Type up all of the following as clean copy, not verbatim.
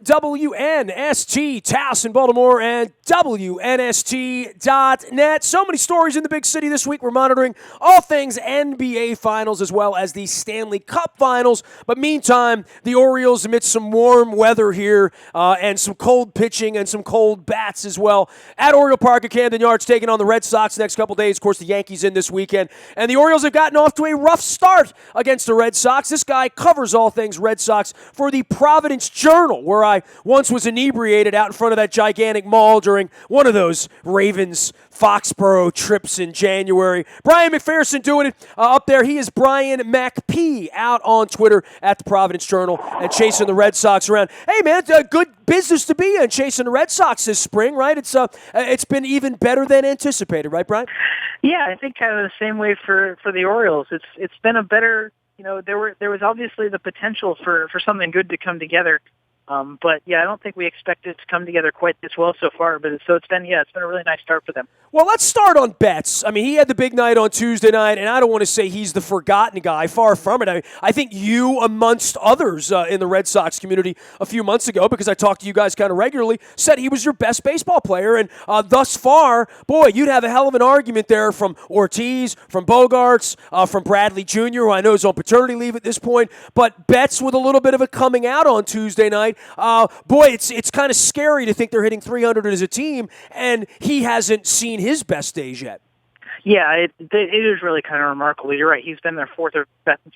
WNST, Taos in Baltimore, and WNST.net. So many stories in the big city this week. We're monitoring all things NBA Finals as well as the Stanley Cup Finals. But meantime, the Orioles, amidst some warm weather here and some cold pitching and some cold bats as well, at Oriole Park at Camden Yards, taking on the Red Sox next couple days. Of course, the Yankees in this weekend. And the Orioles have gotten off to a rough start against the Red Sox. This guy covers all things Red Sox for the Providence Journal, where I once was inebriated out in front of that gigantic mall during one of those Ravens Foxborough trips in January. Brian MacPherson doing it up there. He is Brian MacP out on Twitter at the Providence Journal and chasing the Red Sox around. Hey, man, good business to be in, chasing the Red Sox this spring, right? It's been even better than anticipated, right, Brian? Yeah, I think kind of the same way for the Orioles. It's been a better, there was obviously the potential for something good to come together. But yeah, I don't think we expect it to come together quite this well so far. But it's been a really nice start for them. Well, let's start on Betts. I mean, he had the big night on Tuesday night, and I don't want to say he's the forgotten guy. Far from it. I think you, amongst others in the Red Sox community a few months ago, because I talked to you guys kind of regularly, said he was your best baseball player. And thus far, boy, you'd have a hell of an argument there from Ortiz, from Bogarts, from Bradley Jr., who I know is on paternity leave at this point. But Betts with a little bit of a coming out on Tuesday night. Boy, it's kind of scary to think they're hitting 300 as a team, and he hasn't seen his best days yet. Yeah, it is really kind of remarkable. You're right. He's been their fourth or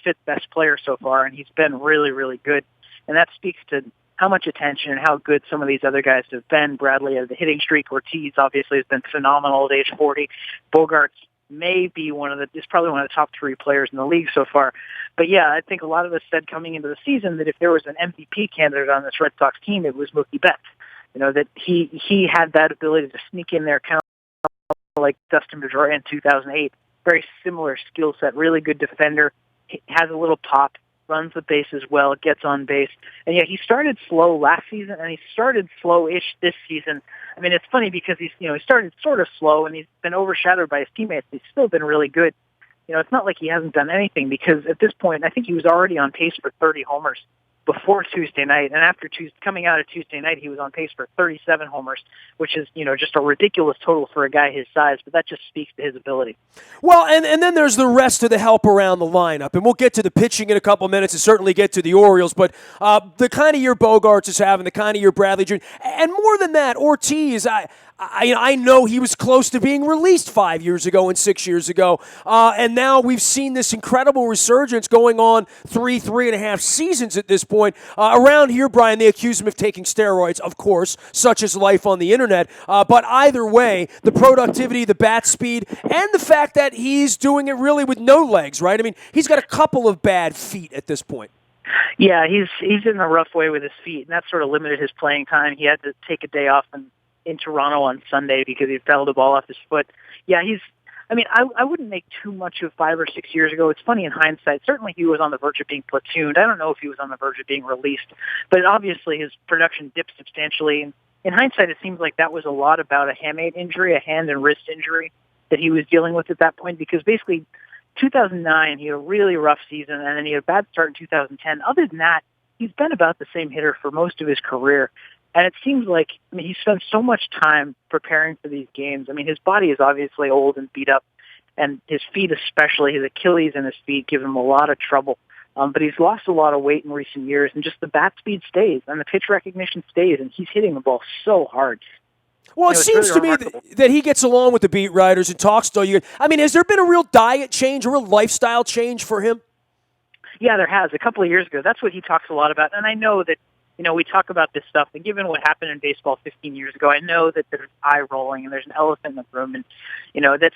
fifth best player so far, and he's been really, really good. And that speaks to how much attention and how good some of these other guys have been. Bradley has the hitting streak. Ortiz obviously has been phenomenal at age 40. Bogarts may be is probably one of the top three players in the league so far. But yeah, I think a lot of us said coming into the season that if there was an MVP candidate on this Red Sox team, it was Mookie Betts. That he had that ability to sneak in there kind of like Dustin Pedroia in 2008. Very similar skill set, really good defender, has a little pop, runs the bases well, gets on base. And yeah, he started slow last season, and he started slow-ish this season. I mean, it's funny because he started sort of slow, and he's been overshadowed by his teammates. He's still been really good. It's not like he hasn't done anything, because at this point, I think he was already on pace for 30 homers before Tuesday night, and after coming out of Tuesday night, he was on pace for 37 homers, which is, just a ridiculous total for a guy his size, but that just speaks to his ability. Well, and then there's the rest of the help around the lineup, and we'll get to the pitching in a couple minutes and certainly get to the Orioles, but the kind of year Bogarts is having, the kind of year Bradley Jr., and more than that, Ortiz, I know he was close to being released 5 years ago and 6 years ago, and now we've seen this incredible resurgence going on three and a half seasons at this point. Around here, Brian, they accuse him of taking steroids, of course, such as life on the internet, but either way, the productivity, the bat speed, and the fact that he's doing it really with no legs, right? I mean, he's got a couple of bad feet at this point. Yeah, he's in a rough way with his feet, and that sort of limited his playing time. He had to take a day off in Toronto on Sunday because he fell the ball off his foot. Yeah, I wouldn't make too much of 5 or 6 years ago. It's funny in hindsight. Certainly he was on the verge of being platooned. I don't know if he was on the verge of being released, but obviously his production dipped substantially. And in hindsight, it seems like that was a lot about a hamate injury, a hand and wrist injury that he was dealing with at that point, because basically 2009, he had a really rough season, and then he had a bad start in 2010. Other than that, he's been about the same hitter for most of his career. And it seems like, he spent so much time preparing for these games. His body is obviously old and beat up, and his feet especially, his Achilles and his feet give him a lot of trouble. But he's lost a lot of weight in recent years, and just the bat speed stays, and the pitch recognition stays, and he's hitting the ball so hard. Well, it seems really to me that he gets along with the beat writers and talks to you. Has there been a real diet change, a real lifestyle change for him? Yeah, there has. A couple of years ago, that's what he talks a lot about, and I know that we talk about this stuff, and given what happened in baseball 15 years ago, I know that there's eye rolling and there's an elephant in the room, and, that's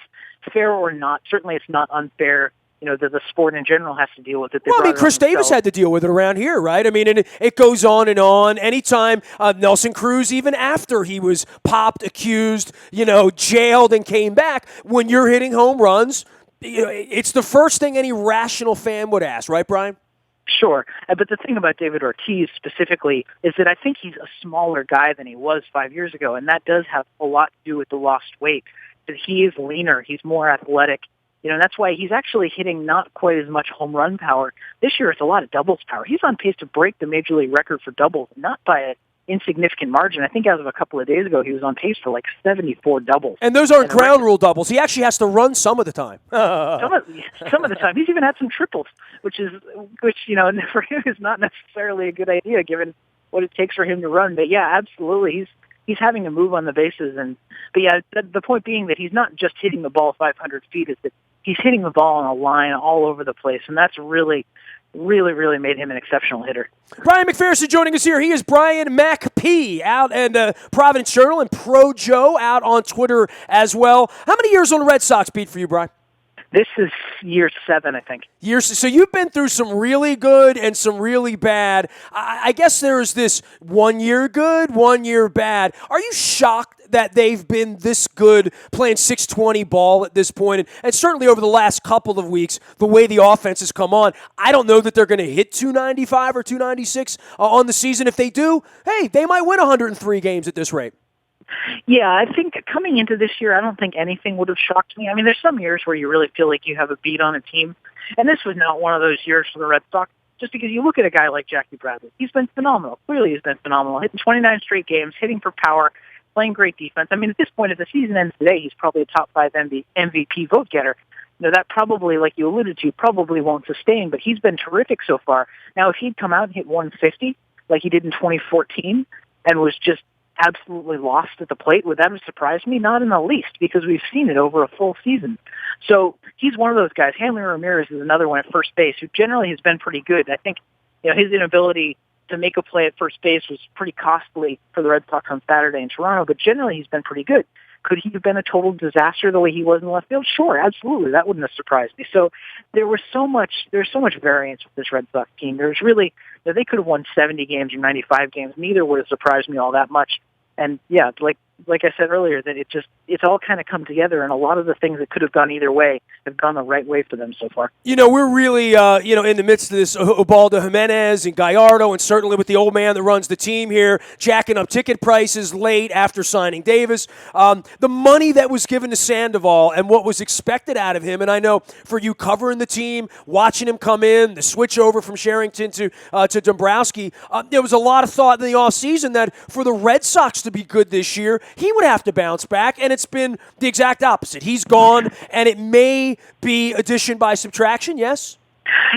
fair or not. Certainly it's not unfair, that the sport in general has to deal with it. Well, Chris Davis had to deal with it around here, right? And it goes on and on. Anytime Nelson Cruz, even after he was popped, accused, jailed and came back, when you're hitting home runs, it's the first thing any rational fan would ask, right, Brian? Sure. But the thing about David Ortiz specifically is that I think he's a smaller guy than he was 5 years ago, and that does have a lot to do with the lost weight. That he is leaner, he's more athletic. That's why he's actually hitting not quite as much home run power. This year it's a lot of doubles power. He's on pace to break the Major League record for doubles, not by insignificant margin. I think as of a couple of days ago, he was on pace for like 74 doubles. And those aren't ground rule doubles. He actually has to run some of the time. some of the time. He's even had some triples, which for him is not necessarily a good idea given what it takes for him to run. But yeah, absolutely. He's having to move on the bases. But yeah, the point being that he's not just hitting the ball 500 feet, is that he's hitting the ball on a line all over the place. And that's really made him an exceptional hitter. Brian MacPherson joining us here. He is Brian Mac P out and Providence Journal, and Pro Joe out on Twitter as well. How many years on the Red Sox beat for you, Brian? This is year 7, I think. So you've been through some really good and some really bad. I guess there's this 1 year good, 1 year bad. Are you shocked that they've been this good playing 620 ball at this point? And certainly over the last couple of weeks, the way the offense has come on, I don't know that they're going to hit 295 or 296 on the season. If they do, hey, they might win 103 games at this rate. Yeah, I think coming into this year, I don't think anything would have shocked me. I mean, there's some years where you really feel like you have a beat on a team, and this was not one of those years for the Red Sox, just because you look at a guy like Jackie Bradley. He's been phenomenal. Clearly he's been phenomenal, hitting 29 straight games, hitting for power, playing great defense. I mean, at this point, if the season ends today, he's probably a top 5 MVP vote getter. That probably, like you alluded to, probably won't sustain, but he's been terrific so far. Now, if he'd come out and hit 150 like he did in 2014 and was just absolutely lost at the plate, would that have surprised me? Not in the least, because we've seen it over a full season. So he's one of those guys. Hanley Ramirez is another one at first base who generally has been pretty good. I think his inability to make a play at first base was pretty costly for the Red Sox on Saturday in Toronto, but generally he's been pretty good. Could he have been a total disaster the way he was in left field? Sure, absolutely. That wouldn't have surprised me. So there's so much variance with this Red Sox team. There's really, they could have won 70 games or 95 games. Neither would have surprised me all that much. And yeah, like I said earlier, that it's all kind of come together, and a lot of the things that could have gone either way have gone the right way for them so far. We're really, in the midst of this Ubaldo Jimenez and Gallardo, and certainly with the old man that runs the team here, jacking up ticket prices late after signing Davis. The money that was given to Sandoval and what was expected out of him, and I know for you covering the team, watching him come in, the switch over from Sherrington to Dombrowski, there was a lot of thought in the offseason that for the Red Sox to be good this year, he would have to bounce back, and it's been the exact opposite. He's gone, and it may be addition by subtraction, yes?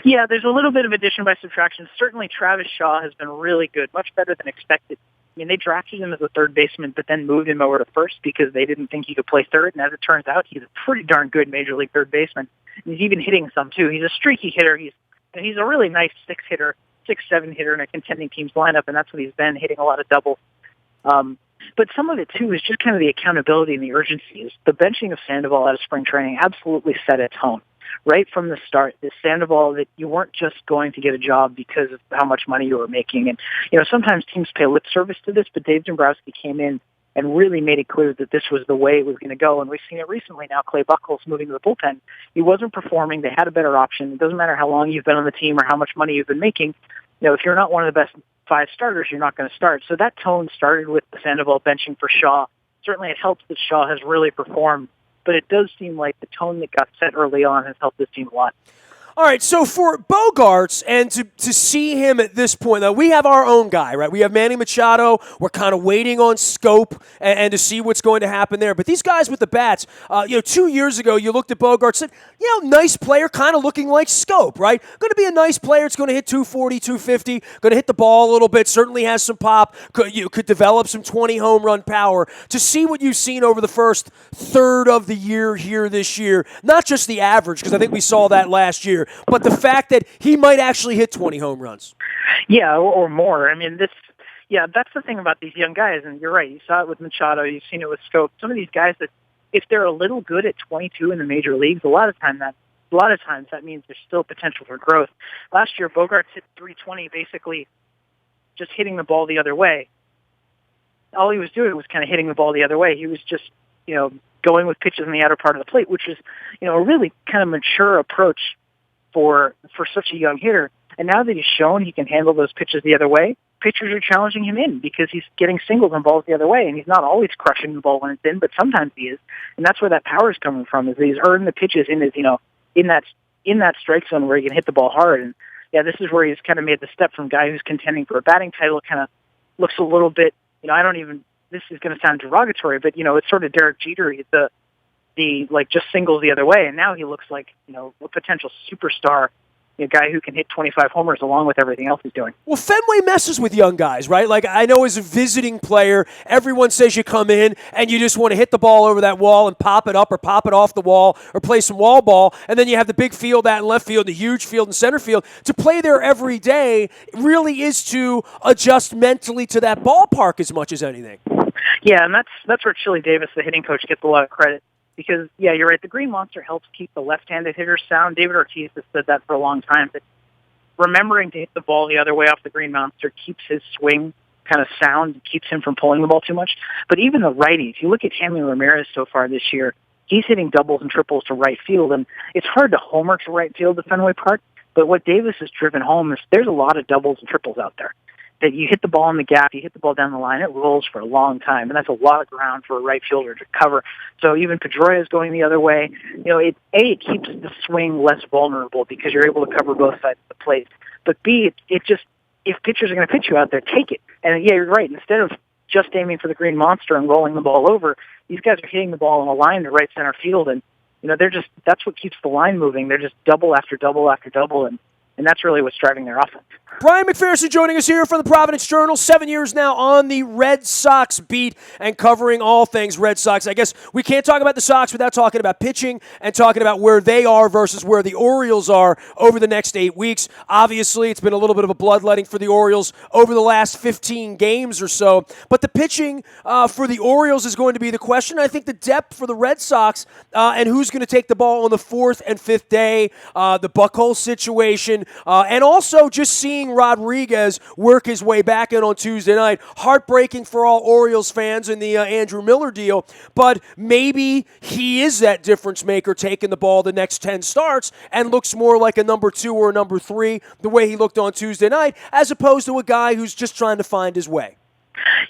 Yeah, there's a little bit of addition by subtraction. Certainly Travis Shaw has been really good, much better than expected. I mean, they drafted him as a third baseman, but then moved him over to first because they didn't think he could play third, and as it turns out, he's a pretty darn good Major League third baseman. And he's even hitting some, too. He's a streaky hitter. He's a really nice 6-7 hitter in a contending team's lineup, and that's what he's been, hitting a lot of doubles. But some of it, too, is just kind of the accountability and the urgency. The benching of Sandoval out of spring training absolutely set a tone. Right from the start, this Sandoval, that you weren't just going to get a job because of how much money you were making. And, sometimes teams pay lip service to this, but Dave Dombrowski came in and really made it clear that this was the way it was going to go. And we've seen it recently now. Clay Buchholz moving to the bullpen. He wasn't performing. They had a better option. It doesn't matter how long you've been on the team or how much money you've been making. If you're not one of the best 5 starters, you're not going to start. So that tone started with the Sandoval benching for Shaw. Certainly it helps that Shaw has really performed, but it does seem like the tone that got set early on has helped this team a lot. All right, so for Bogaerts, and to see him at this point, now we have our own guy, right? We have Manny Machado. We're kind of waiting on scope and to see what's going to happen there. But these guys with the bats, 2 years ago, you looked at Bogaerts and said, nice player, kind of looking like scope, right? Going to be a nice player. It's going to hit 240, 250, going to hit the ball a little bit, certainly has some pop, could develop some 20 home run power. To see what you've seen over the first third of the year here this year, not just the average, because I think we saw that last year, but the fact that he might actually hit 20 home runs. Yeah, or more. I mean, that's the thing about these young guys, and you're right. You saw it with Machado. You've seen it with Scope. Some of these guys that, if they're a little good at 22 in the major leagues, a lot of times that means there's still potential for growth. Last year, Bogaerts hit 320, basically just hitting the ball the other way. All he was doing was kind of hitting the ball the other way. He was just, going with pitches in the outer part of the plate, which is, a really kind of mature approach for such a young hitter. And now that he's shown he can handle those pitches the other way, pitchers are challenging him in because he's getting singles on balls the other way, and he's not always crushing the ball when it's in, but sometimes he is. And that's where that power is coming from, is that he's earned the pitches in his, in that strike zone where he can hit the ball hard. And yeah, this is where he's kind of made the step from guy who's contending for a batting title, kind of looks a little bit, I don't even, this is going to sound derogatory, but, it's sort of Derek Jeter, just singles the other way. And now he looks like, a potential superstar, a guy who can hit 25 homers along with everything else he's doing. Well, Fenway messes with young guys, right? Like, I know as a visiting player, everyone says you come in and you just want to hit the ball over that wall and pop it up or pop it off the wall or play some wall ball, and then you have the big field out in left field, the huge field in center field. To play there every day really is to adjust mentally to that ballpark as much as anything. Yeah, and that's where Chili Davis, the hitting coach, gets a lot of credit. Because, yeah, you're right, the Green Monster helps keep the left-handed hitters sound. David Ortiz has said that for a long time, that remembering to hit the ball the other way off the Green Monster keeps his swing kind of sound, keeps him from pulling the ball too much. But even the righties, you look at Hanley Ramirez so far this year, he's hitting doubles and triples to right field, and it's hard to homer to right field at Fenway Park, but what Davis has driven home is there's a lot of doubles and triples out there. That you hit the ball in the gap, you hit the ball down the line, it rolls for a long time, and that's a lot of ground for a right fielder to cover. So even Pedroia is going the other way. It keeps the swing less vulnerable because you're able to cover both sides of the plate. But B, it just, if pitchers are going to pitch you out there, take it. And yeah, you're right. Instead of just aiming for the Green Monster and rolling the ball over, these guys are hitting the ball in a line to right center field, and that's what keeps the line moving. They're just double after double after double, and that's really what's driving their offense. Brian MacPherson joining us here from the Providence Journal, 7 years now on the Red Sox beat and covering all things Red Sox. I guess we can't talk about the Sox without talking about pitching and talking about where they are versus where the Orioles are over the next 8 weeks. Obviously, it's been a little bit of a bloodletting for the Orioles over the last 15 games or so. But the pitching for the Orioles is going to be the question. I think the depth for the Red Sox and who's going to take the ball on the fourth and fifth day, the Buchholz situation, and also just seeing Rodriguez work his way back in on Tuesday night. Heartbreaking for all Orioles fans in the Andrew Miller deal, but maybe he is that difference maker taking the ball the next 10 starts and looks more like a number 2 or a number 3 the way he looked on Tuesday night as opposed to a guy who's just trying to find his way.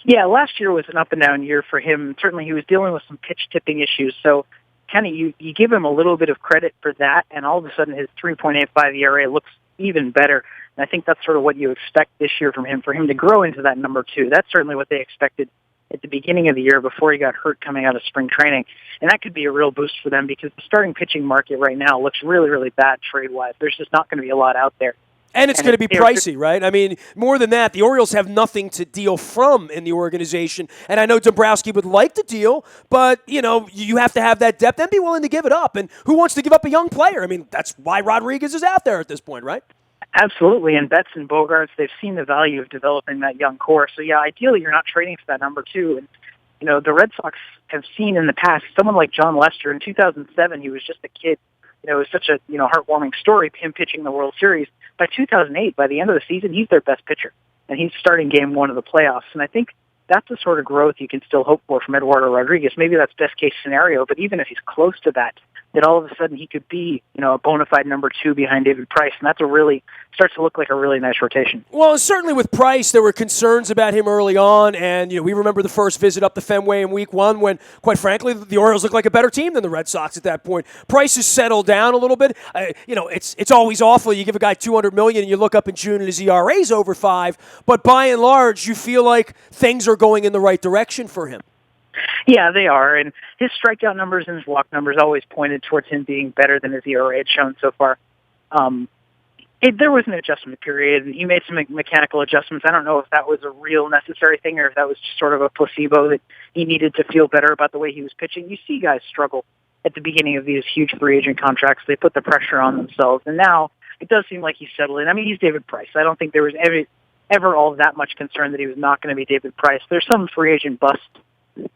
Yeah, last year was an up-and-down year for him. Certainly he was dealing with some pitch tipping issues, so kind of you give him a little bit of credit for that, and all of a sudden his 3.85 ERA looks even better. And I think that's sort of what you expect this year from him, for him to grow into that number 2. That's certainly what they expected at the beginning of the year before he got hurt coming out of spring training. And that could be a real boost for them because the starting pitching market right now looks really, really bad trade-wise. There's just not going to be a lot out there. And it's going to be pricey, right? I mean, more than that, the Orioles have nothing to deal from in the organization. And I know Dombrowski would like to deal, but, you have to have that depth and be willing to give it up. And who wants to give up a young player? I mean, that's why Rodriguez is out there at this point, right? Absolutely. And Betts and Bogarts, they've seen the value of developing that young core. So, yeah, ideally you're not trading for that number 2. And, the Red Sox have seen in the past someone like John Lester. In 2007, he was just a kid. It was such a, heartwarming story, him pitching the World Series. By 2008, by the end of the season, he's their best pitcher. And he's starting game 1 of the playoffs. And I think that's the sort of growth you can still hope for from Eduardo Rodriguez. Maybe that's best case scenario, but even if he's close to that, that all of a sudden he could be, a bona fide number 2 behind David Price, and that's starts to look like a really nice rotation. Well, certainly with Price, there were concerns about him early on, and we remember the first visit up to Fenway in Week 1 when, quite frankly, the Orioles looked like a better team than the Red Sox at that point. Price has settled down a little bit. It's always awful. You give a guy $200 million and you look up in June and his ERA's over 5, but by and large, you feel like things are going in the right direction for him. Yeah, they are, and his strikeout numbers and his walk numbers always pointed towards him being better than his ERA had shown so far. There was an adjustment period, and he made some mechanical adjustments. I don't know if that was a real necessary thing or if that was just sort of a placebo that he needed to feel better about the way he was pitching. You see guys struggle at the beginning of these huge free agent contracts. They put the pressure on themselves, and now it does seem like he's settled in. I mean, he's David Price. I don't think there was ever all that much concern that he was not going to be David Price. There's some free agent bust.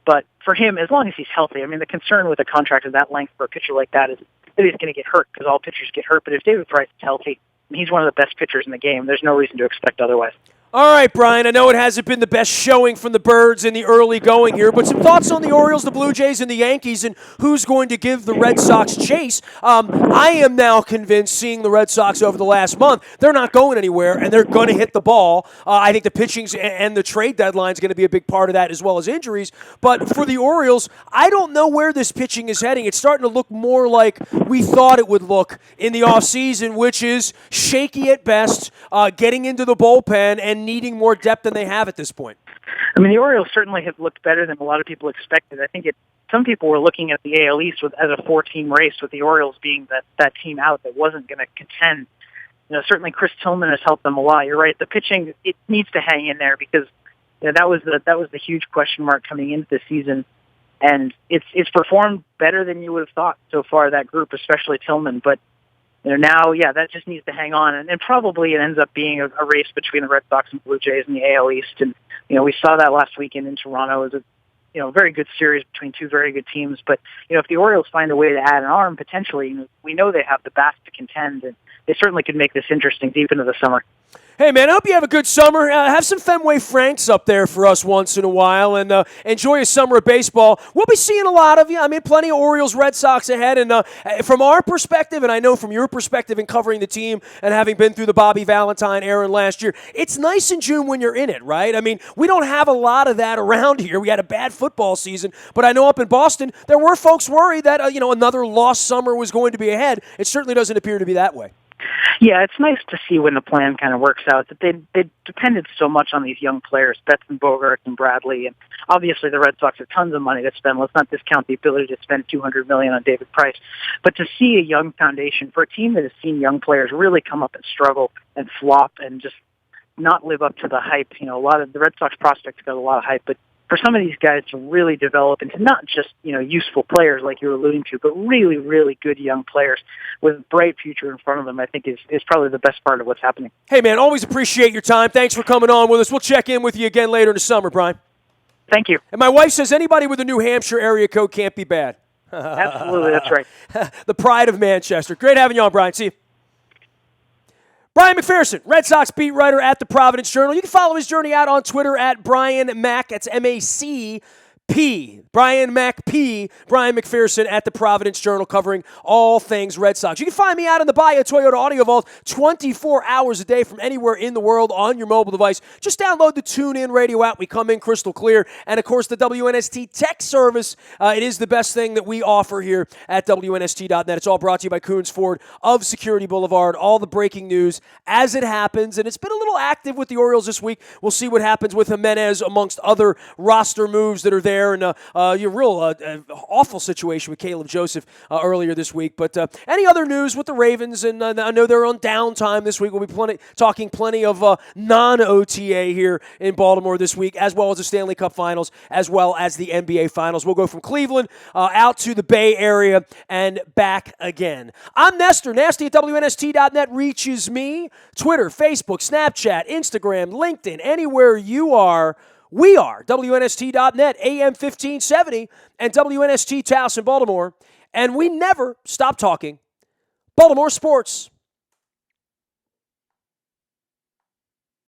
But for him, as long as he's healthy, I mean, the concern with a contract of that length for a pitcher like that is that he's going to get hurt because all pitchers get hurt. But if David Price is healthy, he's one of the best pitchers in the game. There's no reason to expect otherwise. All right, Brian, I know it hasn't been the best showing from the Birds in the early going here, but some thoughts on the Orioles, the Blue Jays, and the Yankees, and who's going to give the Red Sox chase. I am now convinced, seeing the Red Sox over the last month, they're not going anywhere, and they're going to hit the ball. I think the pitching and the trade deadline is going to be a big part of that, as well as injuries. But for the Orioles, I don't know where this pitching is heading. It's starting to look more like we thought it would look in the offseason, which is shaky at best, getting into the bullpen, and and needing more depth than they have at this point? I mean, the Orioles certainly have looked better than a lot of people expected. I think some people were looking at the AL East as a 4-team race, with the Orioles being that team out that wasn't going to contend. Certainly Chris Tillman has helped them a lot. You're right. The pitching, it needs to hang in there, because that was the huge question mark coming into the season. And it's performed better than you would have thought so far, that group, especially Tillman. But now, that just needs to hang on. And probably it ends up being a race between the Red Sox and Blue Jays in the AL East. And, we saw that last weekend in Toronto. It was a very good series between two very good teams. But, if the Orioles find a way to add an arm, potentially, we know they have the bats to contend. And they certainly could make this interesting deep into the summer. Hey, man, I hope you have a good summer. Have some Fenway Franks up there for us once in a while, and enjoy a summer of baseball. We'll be seeing a lot of you. I mean, plenty of Orioles, Red Sox ahead. And from our perspective, and I know from your perspective in covering the team and having been through the Bobby Valentine era last year, it's nice in June when you're in it, right? I mean, we don't have a lot of that around here. We had a bad football season, but I know up in Boston, there were folks worried that, another lost summer was going to be ahead. It certainly doesn't appear to be that way. Yeah, it's nice to see when the plan kind of works out. That they depended so much on these young players, Betts and Bogart and Bradley, and obviously the Red Sox have tons of money to spend. Let's not discount the ability to spend $200 million on David Price, but to see a young foundation for a team that has seen young players really come up and struggle and flop and just not live up to the hype. A lot of the Red Sox prospects got a lot of hype, but for some of these guys to really develop into not just, useful players like you're alluding to, but really, really good young players with a bright future in front of them, I think is probably the best part of what's happening. Hey, man, always appreciate your time. Thanks for coming on with us. We'll check in with you again later in the summer, Brian. Thank you. And my wife says anybody with a New Hampshire area code can't be bad. Absolutely, that's right. The pride of Manchester. Great having you on, Brian. See you. Brian MacPherson, Red Sox beat writer at the Providence Journal. You can follow his journey out on Twitter at Brian Mac. That's MACP. Brian Mac P. Brian MacPherson at the Providence Journal, covering all things Red Sox. You can find me out in the Bahia Toyota Audio Vault 24 hours a day from anywhere in the world on your mobile device. Just download the TuneIn Radio app. We come in crystal clear. And, of course, the WNST tech service. It is the best thing that we offer here at WNST.net. It's all brought to you by Coons Ford of Security Boulevard. All the breaking news as it happens. And it's been a little active with the Orioles this week. We'll see what happens with Jimenez amongst other roster moves that are there. And a real awful situation with Caleb Joseph earlier this week. But any other news with the Ravens? And I know they're on downtime this week. We'll be talking plenty of non-OTA here in Baltimore this week, as well as the Stanley Cup Finals, as well as the NBA Finals. We'll go from Cleveland out to the Bay Area and back again. I'm Nestor. Nasty at WNST.net reaches me. Twitter, Facebook, Snapchat, Instagram, LinkedIn, anywhere you are. We are WNST.net, AM 1570, and WNST Taos in Baltimore, and we never stop talking Baltimore sports.